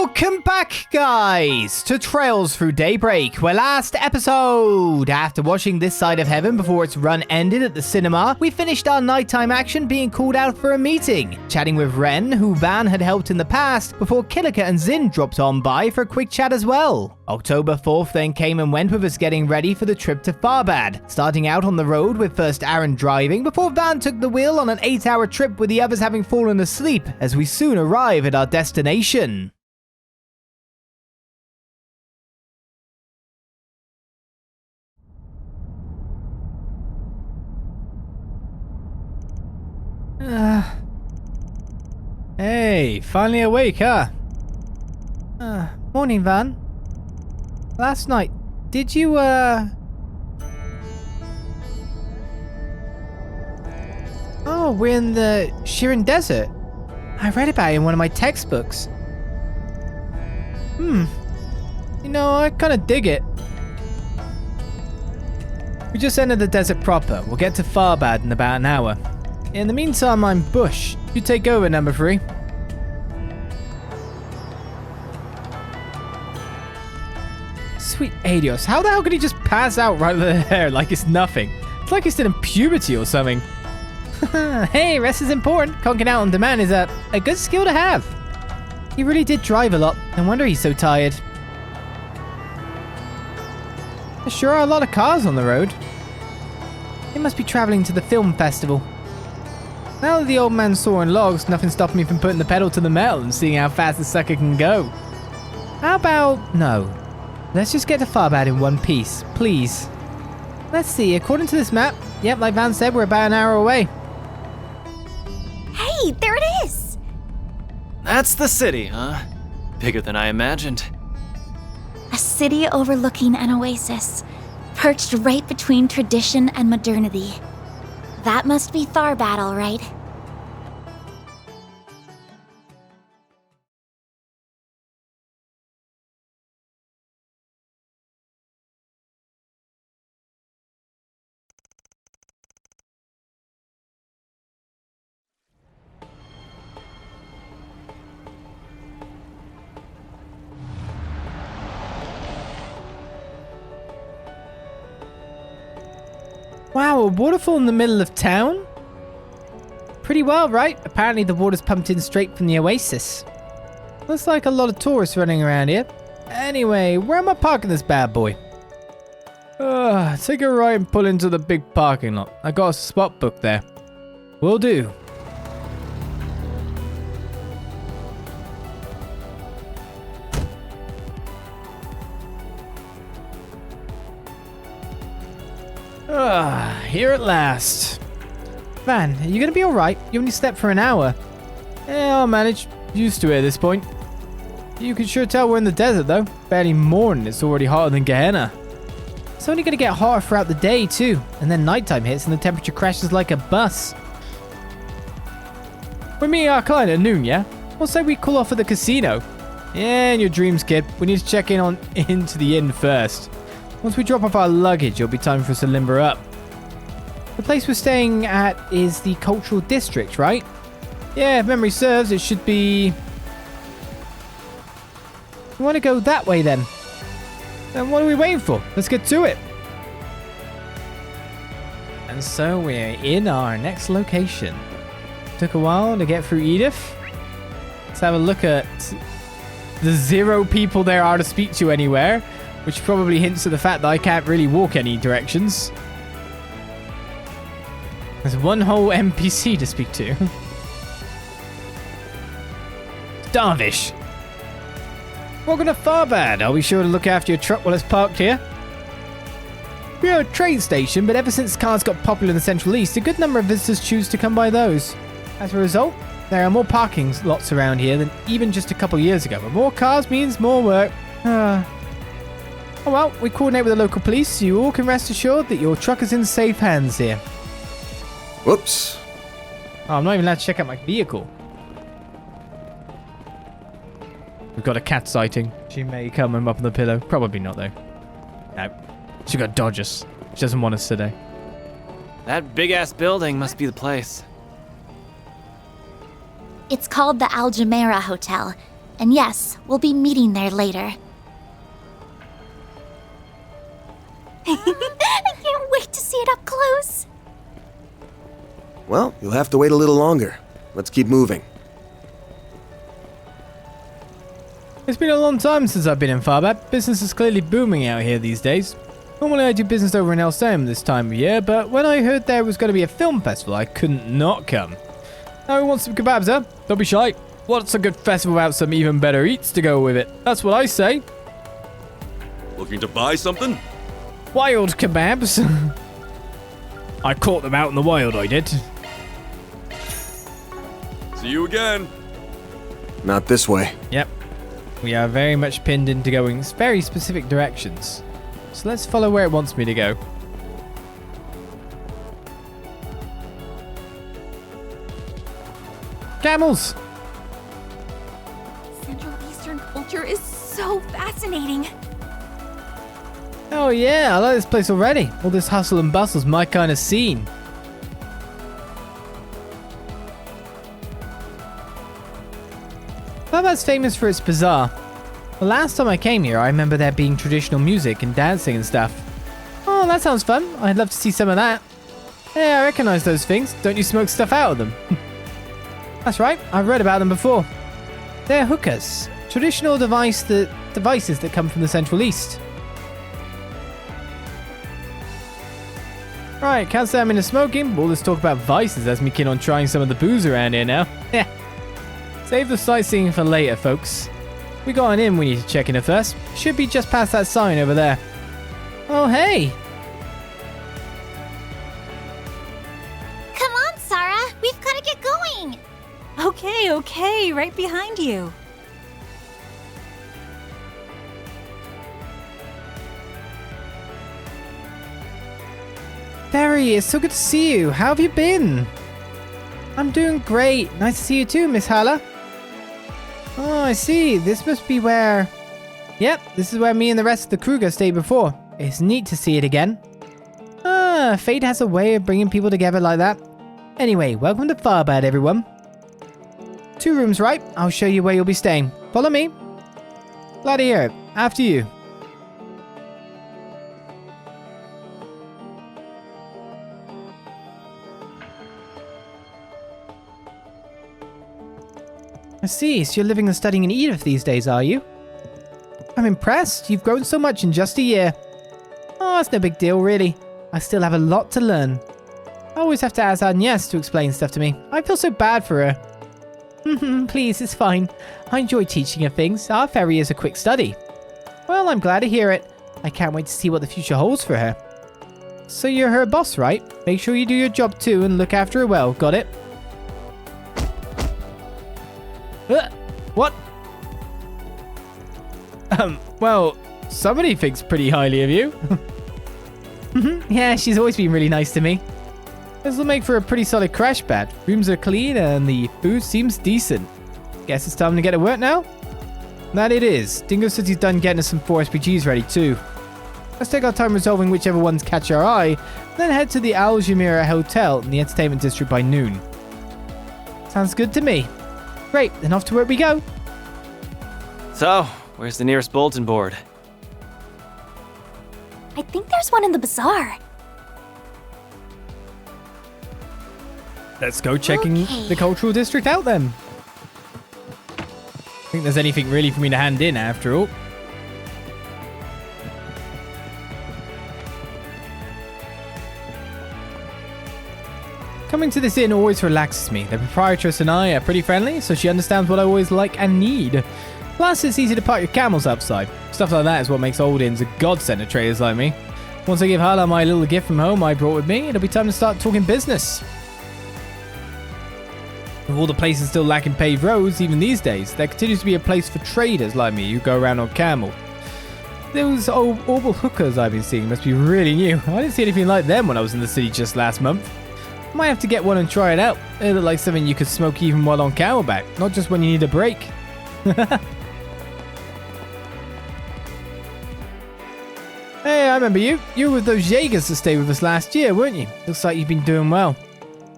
Welcome back, guys, to Trails Through Daybreak, where last episode, after watching This Side of Heaven before its run ended at the cinema, we finished our nighttime action being called out for a meeting, chatting with Ren, who Van had helped in the past, before Kilika and Zin dropped on by for a quick chat as well. October 4th then came and went with us getting ready for the trip to Tharbad, starting out on the road with first Aaron driving before Van took the wheel on an 8-hour trip with the others having fallen asleep as we soon arrive at our destination. Hey, finally awake, huh? Morning, Van. Last night, did you, Oh, we're in the Shirin Desert. I read about it in one of my textbooks. You know, I kinda dig it. We just entered the desert proper. We'll get to Tharbad in about an hour. In the meantime, I'm Bush. You take over, number 3. Sweet Adios. How the hell could he just pass out right there like it's nothing? It's like he's still in puberty or something. Hey, rest is important. Conking out on demand is a good skill to have. He really did drive a lot. No wonder he's so tired. There sure are a lot of cars on the road. They must be traveling to the film festival. Now that the old man's sawing logs, nothing stopping me from putting the pedal to the metal and seeing how fast the sucker can go. How about... no. Let's just get to Tharbad in one piece, please. Let's see, according to this map, yep, like Van said, we're about an hour away. Hey, there it is! That's the city, huh? Bigger than I imagined. A city overlooking an oasis, perched right between tradition and modernity. That must be Tharbad, all right. Wow, a waterfall in the middle of town? Pretty wild, right? Apparently the water's pumped in straight from the oasis. Looks like a lot of tourists running around here. Anyway, where am I parking this bad boy? Take a right and pull into the big parking lot. I got a spot booked there. Will do. Here at last. Van, are you gonna be alright? You only slept for an hour. Yeah, I'll manage. Used to it at this point. You can sure tell we're in the desert though. Barely morning, it's already hotter than Gehenna. It's only gonna get hotter throughout the day too. And then nighttime hits and the temperature crashes like a bus. We're meeting our client at noon, yeah? We'll say we call off at the casino. Yeah, in your dreams, kid. We need to check into the inn first. Once we drop off our luggage, it'll be time for us to limber up. The place we're staying at is the cultural district, right? Yeah, if memory serves, it should be... We want to go that way then. Then what are we waiting for? Let's get to it. And so we're in our next location. Took a while to get through Edith. Let's have a look at the 0 people there are to speak to anywhere, which probably hints at the fact that I can't really walk any directions. There's one whole NPC to speak to. Darvish. Welcome to Tharbad. Are we sure to look after your truck while it's parked here? We're a train station, but ever since cars got popular in the Central East, a good number of visitors choose to come by those. As a result, there are more parking lots around here than even just a couple years ago, but more cars means more work. Oh well, we coordinate with the local police, so you all can rest assured that your truck is in safe hands here. Whoops. Oh, I'm not even allowed to check out my vehicle. We've got a cat sighting. She may come up on the pillow. Probably not, though. No. She got dodge us. She doesn't want us today. That big-ass building must be the place. It's called the Al Jumeirah Hotel. And yes, we'll be meeting there later. I can't wait to see it up close. Well, you'll have to wait a little longer. Let's keep moving. It's been a long time since I've been in Tharbad. Business is clearly booming out here these days. Normally I do business over in Elsam this time of year, but when I heard there was going to be a film festival, I couldn't not come. Now who wants some kebabs, huh? Don't be shy. What's a good festival without some even better eats to go with it? That's what I say. Looking to buy something? Wild kebabs. I caught them out in the wild, I did. See you again. Not this way. Yep. We are very much pinned into going very specific directions. So let's follow where it wants me to go. Camels! Central Eastern culture is so fascinating. Oh yeah, I like this place already. All this hustle and bustle's my kind of scene. Tharbad's famous for its bazaar. The last time I came here, I remember there being traditional music and dancing and stuff. Oh, that sounds fun. I'd love to see some of that. Yeah, I recognize those things. Don't you smoke stuff out of them? That's right, I've read about them before. They're hookahs. Traditional devices that come from the Central East. Right, can't say I'm into smoking, but all this talk about vices has me keen on trying some of the booze around here now. Yeah. Save the sightseeing for later, folks. We got an inn we need to check in at first. Should be just past that sign over there. Oh, hey! Come on, Sarah. We've got to get going. Okay, right behind you. Barry, it's so good to see you. How have you been? I'm doing great. Nice to see you too, Miss Hala. Oh, I see. This must be where... Yep, this is where me and the rest of the crew stayed before. It's neat to see it again. Ah, fate has a way of bringing people together like that. Anyway, welcome to Tharbad, everyone. 2 rooms, right? I'll show you where you'll be staying. Follow me. Glad to hear it. After you. I see, so you're living and studying in Edith these days, are you? I'm impressed. You've grown so much in just a year. Oh, that's no big deal, really. I still have a lot to learn. I always have to ask Agnès to explain stuff to me. I feel so bad for her. Please, it's fine. I enjoy teaching her things. Our ferry is a quick study. Well, I'm glad to hear it. I can't wait to see what the future holds for her. So you're her boss, right? Make sure you do your job too and look after her well. Got it? What? Well, somebody thinks pretty highly of you. Yeah, she's always been really nice to me. This will make for a pretty solid crash pad. Rooms are clean and the food seems decent. Guess it's time to get to work now? That it is. Dingo says he's done getting us some 4 SPGs ready too. Let's take our time resolving whichever ones catch our eye, then head to the Al Jamira Hotel in the entertainment district by noon. Sounds good to me. Great, then off to work we go. So, where's the nearest bulletin board? I think there's one in the bazaar. Let's go checking Okay. the cultural district out then. Think there's anything really for me to hand in after all. Coming to this inn always relaxes me. The proprietress and I are pretty friendly, so she understands what I always like and need. Plus, it's easy to park your camels outside. Stuff like that is what makes old inns a godsend to traders like me. Once I give Hala my little gift from home I brought with me, it'll be time to start talking business. With all the places still lacking paved roads, even these days, there continues to be a place for traders like me who go around on camel. Those old orbital hookers I've been seeing must be really new. I didn't see anything like them when I was in the city just last month. Might have to get one and try it out. They look like something you could smoke even while on camelback, not just when you need a break. Hey, I remember you. You were with those Jaegers that stayed with us last year, weren't you? Looks like you've been doing well.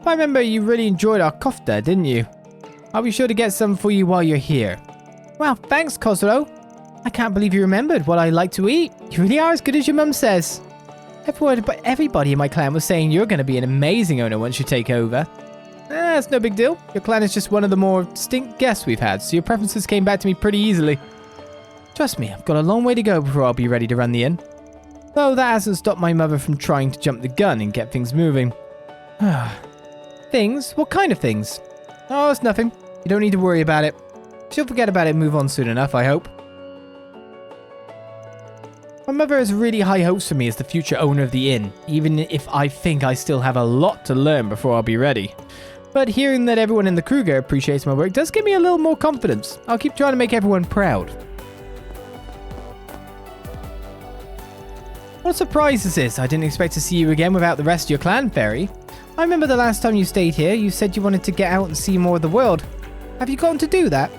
I remember you really enjoyed our kofta, didn't you? I'll be sure to get some for you while you're here. Wow, thanks, Kozro. I can't believe you remembered what I like to eat. You really are as good as your mum says. Everybody in my clan was saying you're going to be an amazing owner once you take over. It's no big deal. Your clan is just one of the more distinct guests we've had, so your preferences came back to me pretty easily. Trust me, I've got a long way to go before I'll be ready to run the inn. Though that hasn't stopped my mother from trying to jump the gun and get things moving. Things? What kind of things? Oh, it's nothing. You don't need to worry about it. She'll forget about it and move on soon enough, I hope. My mother has really high hopes for me as the future owner of the inn, even if I think I still have a lot to learn before I'll be ready. But hearing that everyone in the Kruger appreciates my work does give me a little more confidence. I'll keep trying to make everyone proud. What a surprise this is. I didn't expect to see you again without the rest of your clan, Fairy. I remember the last time you stayed here, you said you wanted to get out and see more of the world. Have you gotten to do that?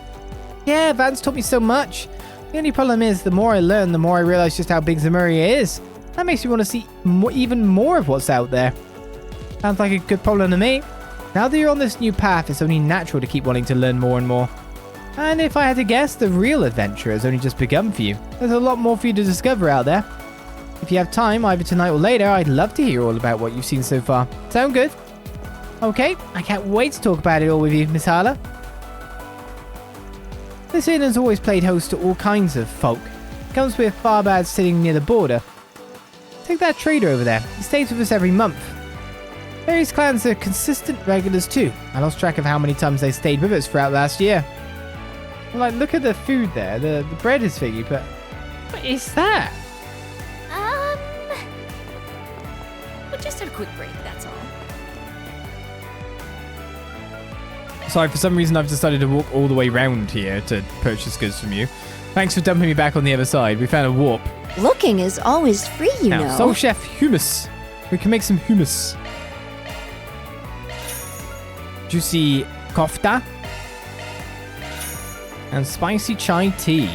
Yeah, Vance taught me so much. The only problem is, the more I learn, the more I realize just how big Zemuria is. That makes me want to see even more of what's out there. Sounds like a good problem to me. Now that you're on this new path, it's only natural to keep wanting to learn more and more. And if I had to guess, the real adventure has only just begun for you. There's a lot more for you to discover out there. If you have time, either tonight or later, I'd love to hear all about what you've seen so far. Sound good? Okay, I can't wait to talk about it all with you, Miss Hala. This inn has always played host to all kinds of folk. It comes with Tharbad sitting near the border. Take that trader over there. He stays with us every month. Various clans are consistent regulars too. I lost track of how many times they stayed with us throughout last year. Like, look at the food there. The bread is figgy, but what is that? We just had a quick break, that's all. Sorry, for some reason I've decided to walk all the way round here to purchase goods from you. Thanks for dumping me back on the other side. We found a warp. Looking is always free, you know. Soul Chef hummus. We can make some hummus. Juicy kofta. And spicy chai tea.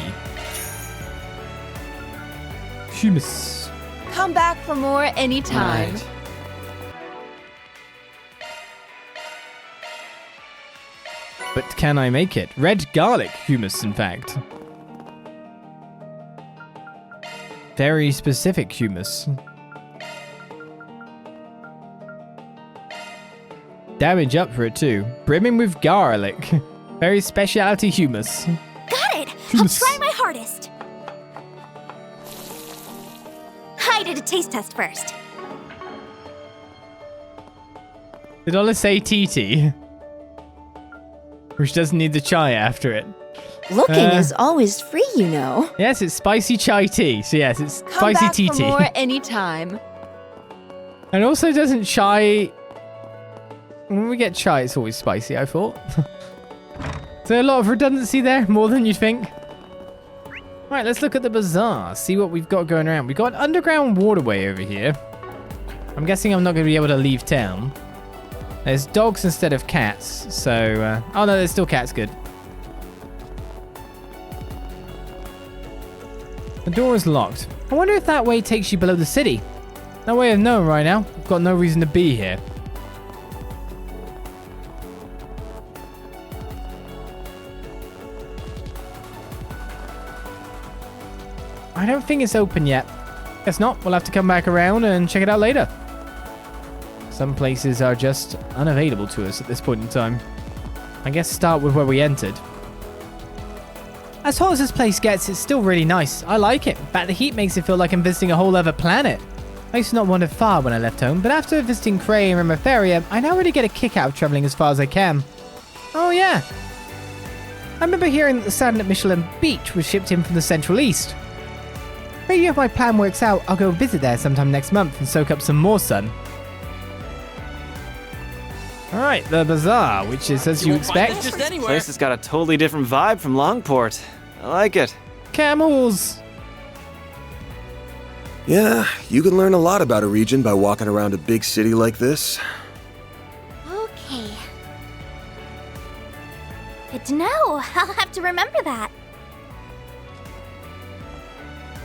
Hummus. Come back for more anytime. Right. But can I make it? Red garlic hummus, in fact. Very specific hummus. Damage up for it too. Brimming with garlic. Very specialty hummus. Got it! Hummus. I'll try my hardest. I did a taste test first. Did Ola say TT? Which doesn't need the chai after it. Looking is always free, you know. Yes, it's spicy chai tea. So yes, it's Come spicy back TT. for more anytime. And also doesn't chai... When we get chai, it's always spicy, I thought. So a lot of redundancy there, more than you'd think. Right, let's look at the bazaar, see what we've got going around. We've got an underground waterway over here. I'm guessing I'm not going to be able to leave town. There's dogs instead of cats, so... oh no, there's still cats, good. The door is locked. I wonder if that way takes you below the city. No way of knowing right now. I've got no reason to be here. I don't think it's open yet. Guess not. We'll have to come back around and check it out later. Some places are just unavailable to us at this point in time. I guess start with where we entered. As hot as this place gets, it's still really nice. I like it. In fact, the heat makes it feel like I'm visiting a whole other planet. I used to not wander far when I left home, but after visiting Cray and Remotheria, I now really get a kick out of traveling as far as I can. Oh yeah. I remember hearing that the sand at Michelin Beach was shipped in from the Central East. Maybe if my plan works out, I'll go visit there sometime next month and soak up some more sun. Alright, the bazaar, which is as you expect. This place has got a totally different vibe from Longport. I like it. Camels! Yeah, you can learn a lot about a region by walking around a big city like this. Okay. Good to know. I'll have to remember that.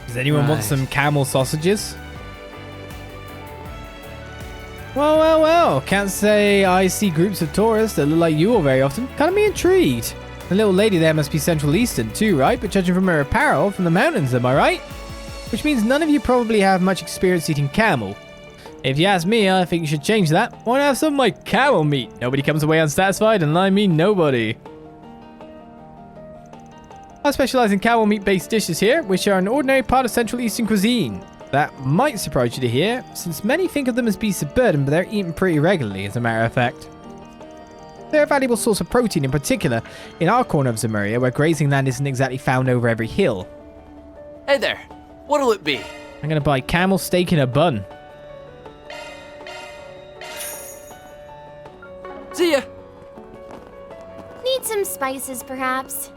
Does anyone want some camel sausages? Well, well, well. Can't say I see groups of tourists that look like you all very often. Kind of me intrigued. The little lady there must be Central Eastern too, right? But judging from her apparel, from the mountains, am I right? Which means none of you probably have much experience eating camel. If you ask me, I think you should change that. Why not have some of my camel meat? Nobody comes away unsatisfied, and I mean nobody. I specialize in camel meat-based dishes here, which are an ordinary part of Central Eastern cuisine. That might surprise you to hear, since many think of them as beasts of burden, but they're eaten pretty regularly, as a matter of fact. They're a valuable source of protein, in particular in our corner of Zemuria, where grazing land isn't exactly found over every hill. Hey there. What'll it be? I'm gonna buy camel steak in a bun. See ya. Need some spices, perhaps?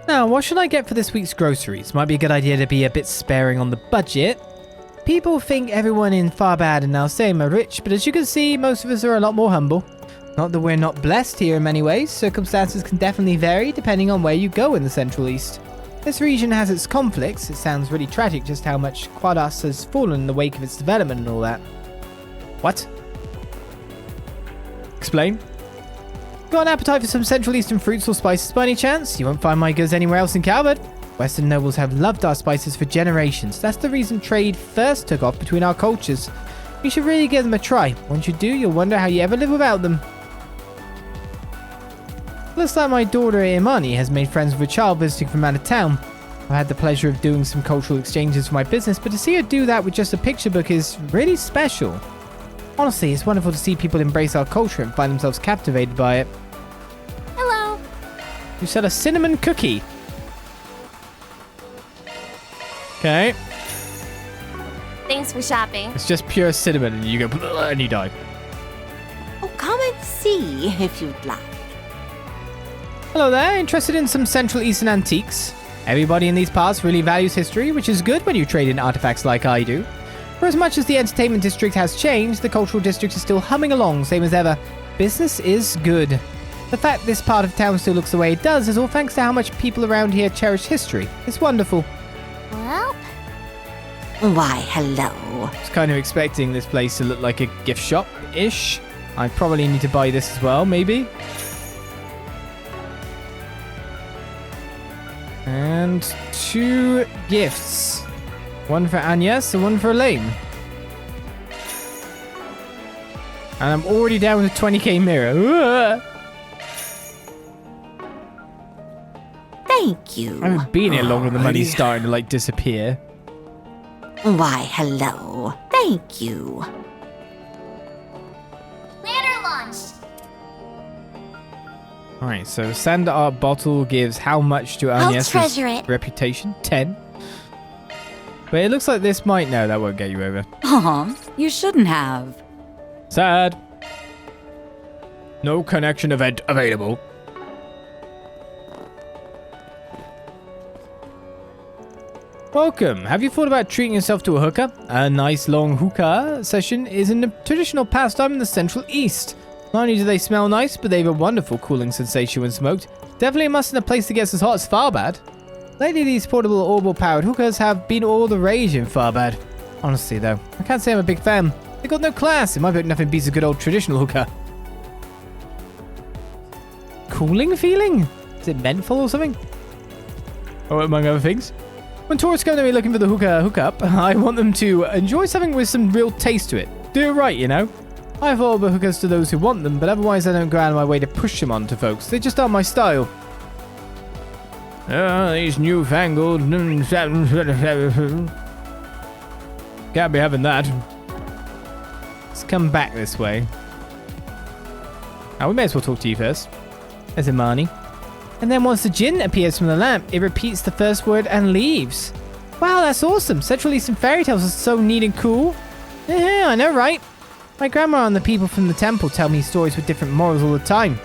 Now, what should I get for this week's groceries? Might be a good idea to be a bit sparing on the budget. People think everyone in Tharbad and Alcem are rich, but as you can see, most of us are a lot more humble. Not that we're not blessed here in many ways, circumstances can definitely vary depending on where you go in the Central East. This region has its conflicts. It sounds really tragic just how much Quadas has fallen in the wake of its development and all that. What? Explain. Got an appetite for some Central Eastern fruits or spices by any chance? You won't find my goods anywhere else in Calvard. Western nobles have loved our spices for generations. That's the reason trade first took off between our cultures. You should really give them a try. Once you do, you'll wonder how you ever live without them. Looks like my daughter Imani has made friends with a child visiting from out of town. I've had the pleasure of doing some cultural exchanges for my business, but to see her do that with just a picture book is really special. Honestly, it's wonderful to see people embrace our culture and find themselves captivated by it. Hello. You sell a cinnamon cookie. Okay. Thanks for shopping. It's just pure cinnamon and you go and you die. Oh, come and see if you'd like. Hello there, interested in some Central Eastern antiques? Everybody in these parts really values history, which is good when you trade in artifacts like I do. For as much as the entertainment district has changed, the cultural district is still humming along, same as ever. Business is good. The fact this part of town still looks the way it does is all thanks to how much people around here cherish history. It's wonderful. Well, Why, hello. I was kind of expecting this place to look like a gift shop-ish. I probably need to buy this as well, maybe. And 2 gifts. One for Agnès and one for Elaine. And I'm already down with a 20k mirror. Thank you. I haven't been here long and the money's starting to like disappear. Why, hello. Thank you. planner launched. Alright, so sand art bottle gives how much to I'll Agnès' treasure it. reputation? 10. But it looks like this might... No, that won't get you over. Aw, you shouldn't have. Sad. No connection event available. Welcome. Have you thought about treating yourself to a hookah? A nice long hookah session is a traditional pastime in the Central East. Not only do they smell nice, but they have a wonderful cooling sensation when smoked. Definitely a must in a place that gets as hot as Tharbad. Lately, these portable orbital-powered hookahs have been all the rage in Tharbad. Honestly, though, I can't say I'm a big fan. They got no class. In my book, nothing beats a good old traditional hookah. Cooling feeling? Is it menthol or something? Oh, among other things. When tourists come to me looking for the hookup, I want them to enjoy something with some real taste to it. Do it right, you know? I have all the hookahs to those who want them, but otherwise I don't go out of my way to push them on to folks. They just aren't my style. These newfangled... Can't be having that. Let's come back this way. We may as well talk to you first. There's Imani. And then once the djinn appears from the lamp, it repeats the first word and leaves. Wow, that's awesome. Central Eastern fairy tales are so neat and cool. Yeah, I know, right? My grandma and the people from the temple tell me stories with different morals all the time.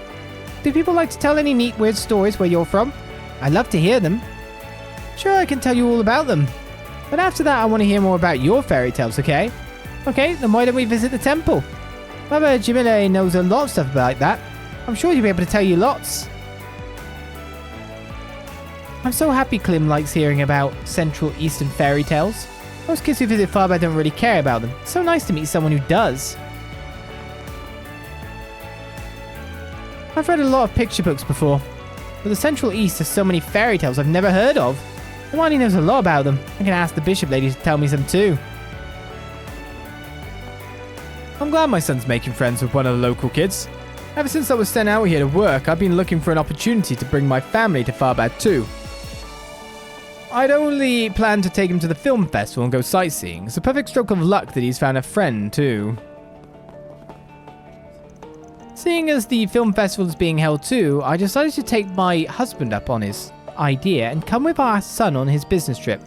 Do people like to tell any neat, weird stories where you're from? I'd love to hear them. Sure, I can tell you all about them. But after that, I want to hear more about your fairy tales, okay? Okay, then why don't we visit the temple? Baba Jamile knows a lot of stuff about that. I'm sure he'll be able to tell you lots. I'm so happy Klim likes hearing about Central Eastern fairy tales. Most kids who visit Tharbad don't really care about them. It's so nice to meet someone who does. I've read a lot of picture books before. But the Central East has so many fairy tales I've never heard of. Hermione knows a lot about them. I can ask the bishop lady to tell me some too. I'm glad my son's making friends with one of the local kids. Ever since I was sent out here to work, I've been looking for an opportunity to bring my family to Tharbad too. I'd only planned to take him to the film festival and go sightseeing. It's a perfect stroke of luck that he's found a friend too. Seeing as the film festival is being held too, I decided to take my husband up on his idea and come with our son on his business trip.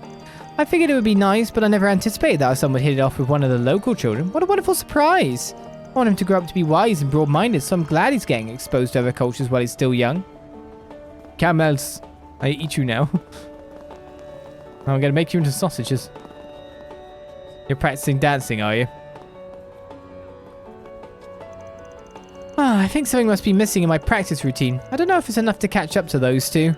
I figured it would be nice, but I never anticipated that our son would hit it off with one of the local children. What a wonderful surprise! I want him to grow up to be wise and broad-minded, so I'm glad he's getting exposed to other cultures while he's still young. Camels, I eat you now. I'm gonna make you into sausages. You're practicing dancing, are you? I think something must be missing in my practice routine. I don't know if it's enough to catch up to those two.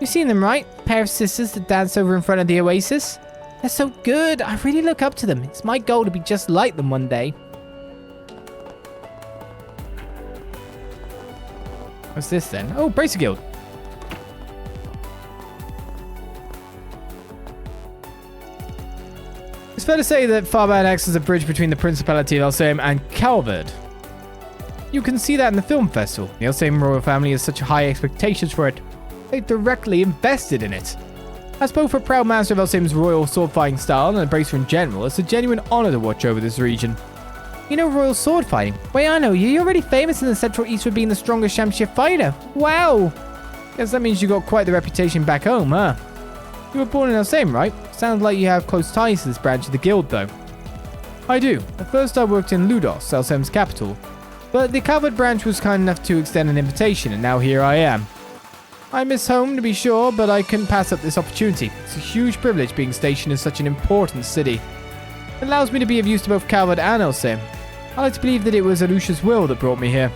You've seen them, right? A pair of sisters that dance over in front of the oasis? They're so good. I really look up to them. It's my goal to be just like them one day. What's this then? Oh, Bracer Guild. It's fair to say that Tharbad acts as a bridge between the Principality of Elsaim and Calvard. You can see that in the film festival. The Elsaim royal family has such high expectations for it. They've directly invested in it. As both a proud master of Elsaim's royal sword fighting style and a bracer in general, it's a genuine honor to watch over this region. You know royal sword fighting? Wait, I know you. You're already famous in the Central East for being the strongest championship fighter. Wow! Guess that means you got quite the reputation back home, huh? You were born in Elsaim, right? Sounds like you have close ties to this branch of the guild, though. I do. At first I worked in Ludos, Elsaim's capital. But the Calvard branch was kind enough to extend an invitation, and now here I am. I miss home, to be sure, but I couldn't pass up this opportunity. It's a huge privilege being stationed in such an important city. It allows me to be of use to both Calvard and Elsaim. I like to believe that it was Alusha's will that brought me here.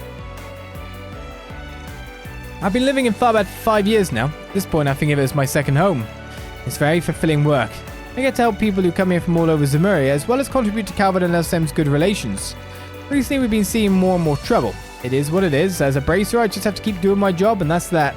I've been living in Tharbad for 5 years now. At this point, I think of it as my second home. It's very fulfilling work. I get to help people who come here from all over Zemuria, as well as contribute to Calvard and Elsaim's good relations. Recently, we've been seeing more and more trouble. It is what it is. As a bracer, I just have to keep doing my job, and that's that.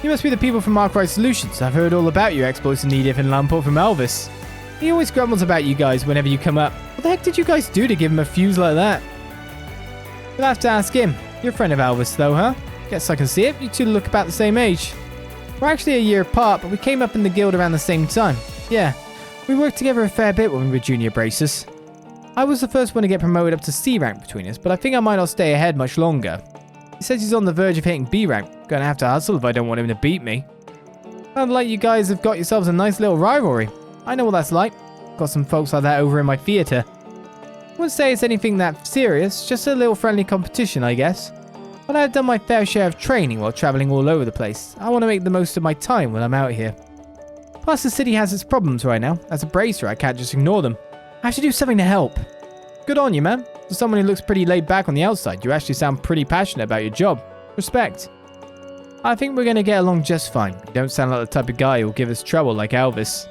You must be the people from Arkride Solutions. I've heard all about your exploits in Edith and Lamport from Elvis. He always grumbles about you guys whenever you come up. What the heck did you guys do to give him a fuse like that? You'll have to ask him. You're a friend of Elvis, though, huh? Guess I can see it. You two look about the same age. We're actually a year apart, but we came up in the guild around the same time. Yeah. We worked together a fair bit when we were junior bracers. I was the first one to get promoted up to C rank between us, but I think I might not stay ahead much longer. He says he's on the verge of hitting B rank. Gonna have to hustle if I don't want him to beat me. Sounds like you guys have got yourselves a nice little rivalry. I know what that's like. Got some folks like that over in my theatre. Wouldn't say it's anything that serious, just a little friendly competition, I guess. But I've done my fair share of training while travelling all over the place. I want to make the most of my time when I'm out here. Plus, the city has its problems right now. As a bracer, I can't just ignore them. I have to do something to help. Good on you, man. For someone who looks pretty laid back on the outside, you actually sound pretty passionate about your job. Respect. I think we're going to get along just fine. You don't sound like the type of guy who'll give us trouble like Elvis.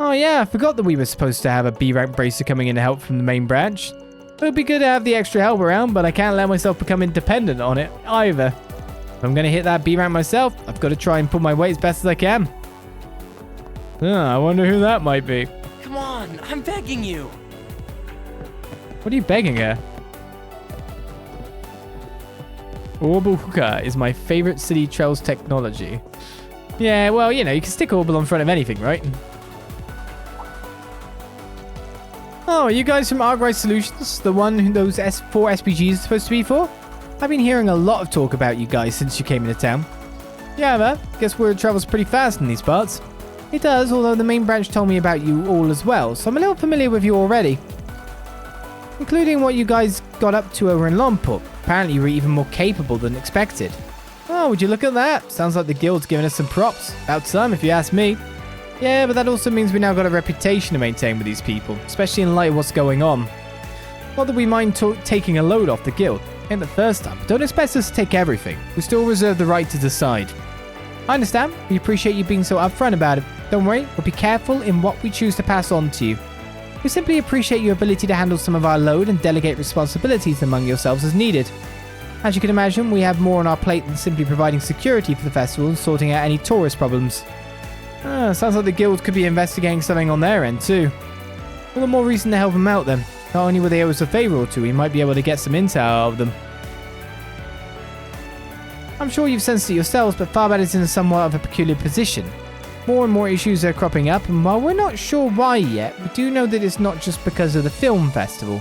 Oh yeah, I forgot that we were supposed to have a B-rank bracer coming in to help from the main branch. It would be good to have the extra help around, but I can't let myself become independent on it either. If I'm going to hit that B-rank myself, I've got to try and pull my weight as best as I can. I wonder who that might be. Come on, I'm begging you. What are you begging her? Orbuhuka is my favorite city trails technology. Yeah, well, you know, you can stick Orbal in front of anything, right? Oh, are you guys from Arkride Solutions? The one who those S4 SPGs are supposed to be for? I've been hearing a lot of talk about you guys since you came into town. Yeah, man. Guess word travels pretty fast in these parts. It does, although the main branch told me about you all as well, so I'm a little familiar with you already. Including what you guys got up to over in Lomport. Apparently you were even more capable than expected. Oh, would you look at that? Sounds like the guild's giving us some props. About time, if you ask me. Yeah, but that also means we now got a reputation to maintain with these people, especially in light of what's going on. Not that we mind taking a load off the guild. Ain't the first time, but don't expect us to take everything. We still reserve the right to decide. I understand. We appreciate you being so upfront about it. Don't worry, we'll be careful in what we choose to pass on to you. We simply appreciate your ability to handle some of our load and delegate responsibilities among yourselves as needed. As you can imagine, we have more on our plate than simply providing security for the festival and sorting out any tourist problems. Sounds like the guild could be investigating something on their end too. All the more reason to help them out then. Not only will they owe us a favor or two, we might be able to get some intel out of them. I'm sure you've sensed it yourselves, but Tharbad is in somewhat of a peculiar position. More and more issues are cropping up, and while we're not sure why yet, we do know that it's not just because of the film festival.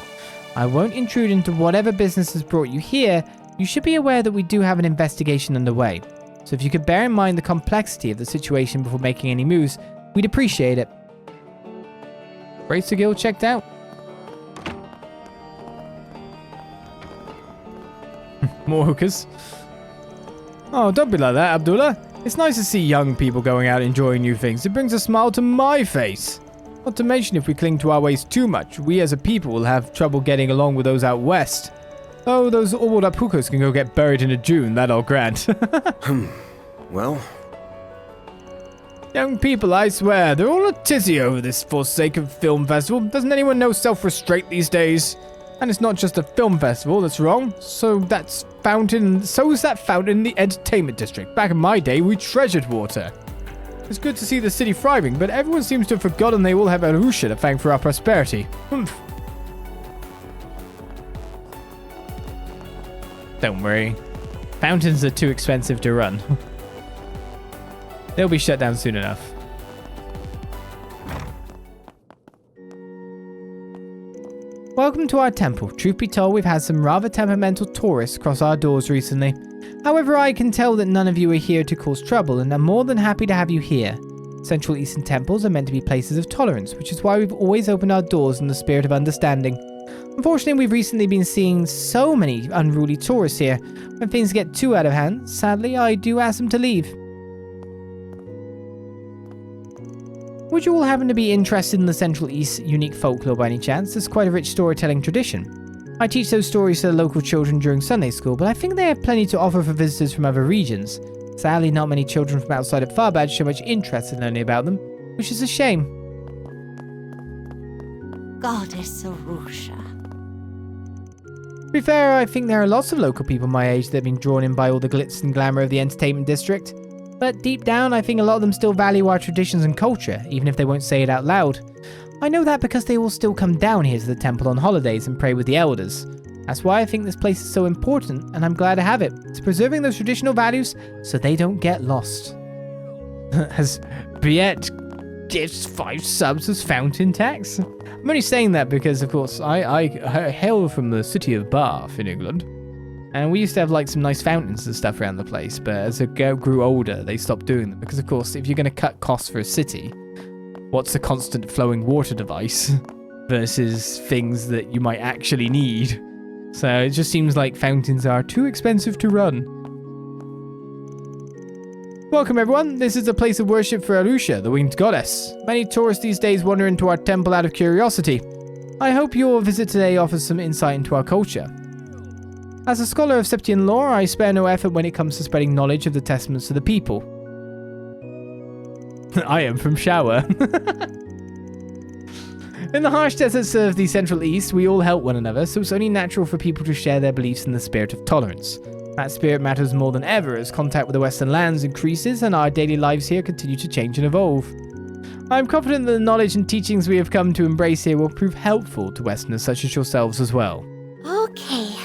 I won't intrude into whatever business has brought you here. You should be aware that we do have an investigation underway. So if you could bear in mind the complexity of the situation before making any moves, we'd appreciate it. Racer Guild checked out. More hookers. Oh, don't be like that, Abdullah. It's nice to see young people going out enjoying new things. It brings a smile to my face. Not to mention, if we cling to our ways too much, we as a people will have trouble getting along with those out west. Oh, those old up hookers can go get buried in a dune, that I'll grant. Well... Young people, I swear, they're all a tizzy over this forsaken film festival. Doesn't anyone know self-restraint these days? And it's not just a film festival that's wrong. So is that fountain in the entertainment district. Back in my day, we treasured water. It's good to see the city thriving, but everyone seems to have forgotten they all have Arusha to thank for our prosperity. Don't worry. Fountains are too expensive to run. They'll be shut down soon enough. Welcome to our temple. Truth be told, we've had some rather temperamental tourists cross our doors recently. However, I can tell that none of you are here to cause trouble, and I'm more than happy to have you here. Central Eastern temples are meant to be places of tolerance, which is why we've always opened our doors in the spirit of understanding. Unfortunately, we've recently been seeing so many unruly tourists here. When things get too out of hand, sadly, I do ask them to leave. Would you all happen to be interested in the Central East's unique folklore by any chance? There's quite a rich storytelling tradition. I teach those stories to the local children during Sunday school, but I think they have plenty to offer for visitors from other regions. Sadly, not many children from outside of Tharbad show much interest in learning about them, which is a shame. Goddess Arusha. To be fair, I think there are lots of local people my age that have been drawn in by all the glitz and glamour of the entertainment district. But deep down, I think a lot of them still value our traditions and culture, even if they won't say it out loud. I know that because they all still come down here to the temple on holidays and pray with the elders. That's why I think this place is so important, and I'm glad to have it. It's preserving those traditional values so they don't get lost. Has Biet gives 5 subs as fountain tax? I'm only saying that because, of course, I hail from the city of Bath in England. And we used to have like some nice fountains and stuff around the place, but as it grew older, they stopped doing them. Because, of course, if you're going to cut costs for a city, what's a constant flowing water device versus things that you might actually need? So it just seems like fountains are too expensive to run. Welcome, everyone. This is a place of worship for Arusha, the winged goddess. Many tourists these days wander into our temple out of curiosity. I hope your visit today offers some insight into our culture. As a scholar of Septian lore, I spare no effort when it comes to spreading knowledge of the testaments to the people. I am from Shower. In the harsh deserts of the Central East, we all help one another, so it's only natural for people to share their beliefs in the spirit of tolerance. That spirit matters more than ever as contact with the Western lands increases and our daily lives here continue to change and evolve. I am confident that the knowledge and teachings we have come to embrace here will prove helpful to Westerners such as yourselves as well. Okay.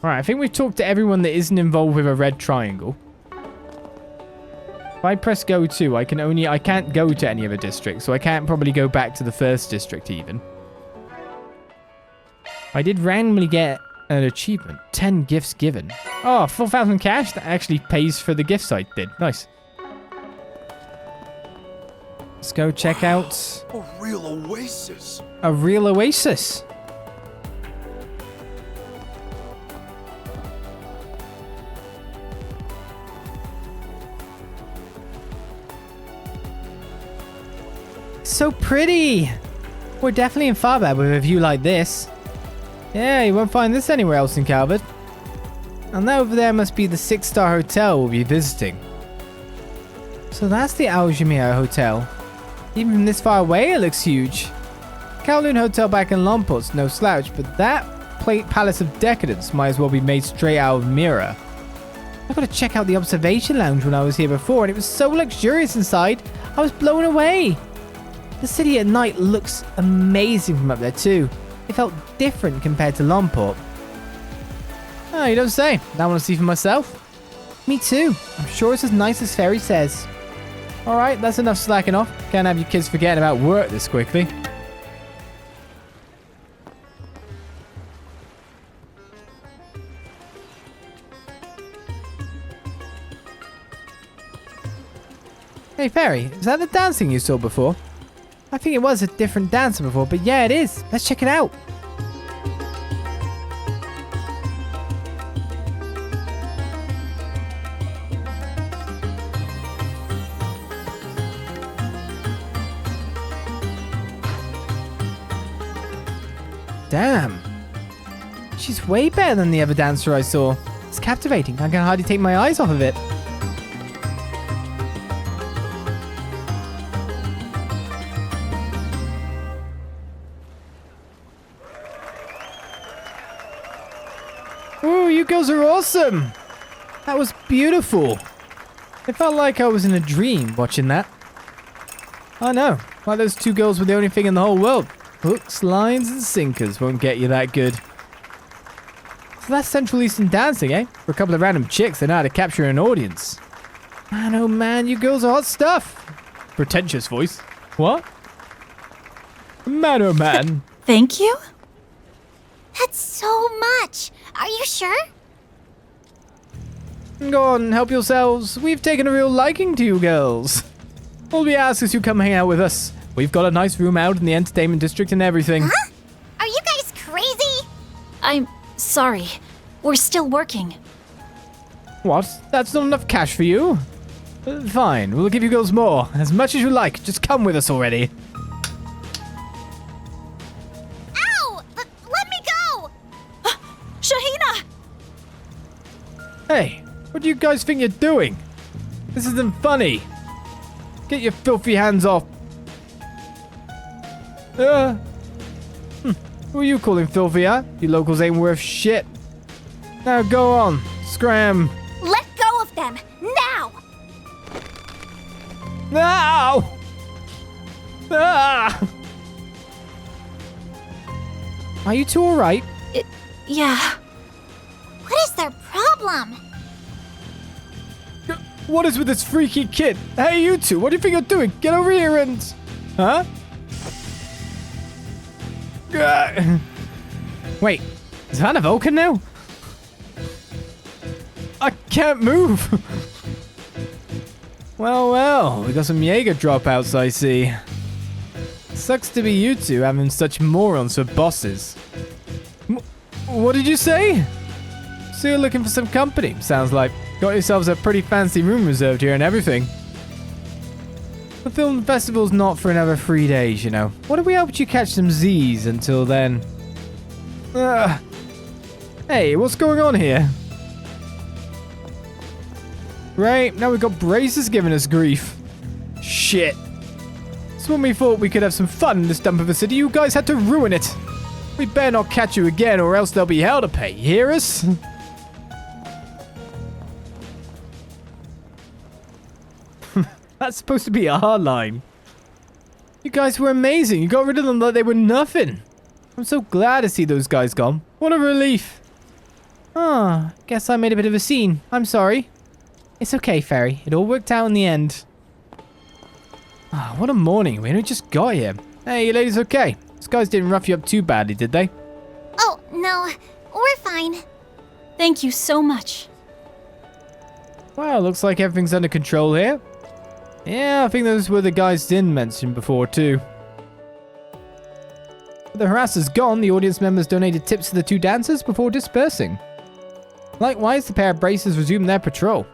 Alright, I think we've talked to everyone that isn't involved with a red triangle. If I press go to, I can't go to any other district, so I can't probably go back to the first district even. I did randomly get an achievement. 10 gifts given. Oh, 4,000 cash? That actually pays for the gifts I did. Nice. Let's go check out... A real oasis. A real oasis. So pretty. We're definitely in Tharbad with a view like this. Yeah, you won't find this anywhere else in Calvard. And that over there must be the 6-star hotel we'll be visiting. So that's the Aljamir Hotel. Even from this far away, it looks huge. Kowloon Hotel back in Lomport's no slouch, but that Palace of Decadence might as well be made straight out of Mira. I got to check out the observation lounge when I was here before, and it was so luxurious inside, I was blown away. The city at night looks amazing from up there too. It felt different compared to Lomport. Oh, you don't say. I want to see for myself. Me too. I'm sure it's as nice as Fairy says. Alright, that's enough slacking off. Can't have you kids forgetting about work this quickly. Hey Fairy, is that the dancing you saw before? I think it was a different dancer before, but yeah, it is. Let's check it out. Damn. She's way better than the other dancer I saw. It's captivating. I can hardly take my eyes off of it. Ooh, you girls are awesome. That was beautiful. It felt like I was in a dream watching that. I know. Like those two girls were the only thing in the whole world. Hooks, lines, and sinkers won't get you that good. So that's Central Eastern dancing, eh? For a couple of random chicks, they know how to capture an audience. Man, oh man, you girls are hot stuff. Pretentious voice. What? Man, oh man. Thank you? That's so much. Are you sure? Go on, help yourselves. We've taken a real liking to you girls. All we ask is you come hang out with us. We've got a nice room out in the entertainment district and everything. Huh? Are you guys crazy? I'm sorry. We're still working. What? That's not enough cash for you? Fine, we'll give you girls more. As much as you like. Just come with us already. Ow! Let me go! Shahina! Hey, what do you guys think you're doing? This isn't funny. Get your filthy hands off. Who are you calling filthy, huh? You locals ain't worth shit. Now go on, scram. Let go of them, now! Now! Ah! Are you two alright? Yeah. What is their problem? What is with this freaky kid? Hey, you two, what do you think you're doing? Get over here and... Huh? Wait, is that a Vulcan now? I can't move. Well, we got some Jaeger dropouts, I see. Sucks to be you two having such morons for bosses. What did you say? So you're looking for some company, sounds like. Got yourselves a pretty fancy room reserved here and everything. The film festival's not for another 3 days, you know. What if we helped you catch some Z's until then? Hey, what's going on here? Right, now we've got Braces giving us grief. Shit. So when we thought we could have some fun in this dump of a city, you guys had to ruin it. We better not catch you again or else there'll be hell to pay. You hear us? That's supposed to be a hard line. You guys were amazing. You got rid of them like they were nothing. I'm so glad to see those guys gone. What a relief. Ah, guess I made a bit of a scene. I'm sorry. It's okay, Fairy. It all worked out in the end. Ah, what a morning. We only just got here. Hey, you ladies okay? These guys didn't rough you up too badly, did they? Oh, no. We're fine. Thank you so much. Well, looks like everything's under control here. Yeah, I think those were the guys Din mentioned before, too. With the harasser's gone, the audience members donated tips to the two dancers before dispersing. Likewise, the pair of Braces resumed their patrol.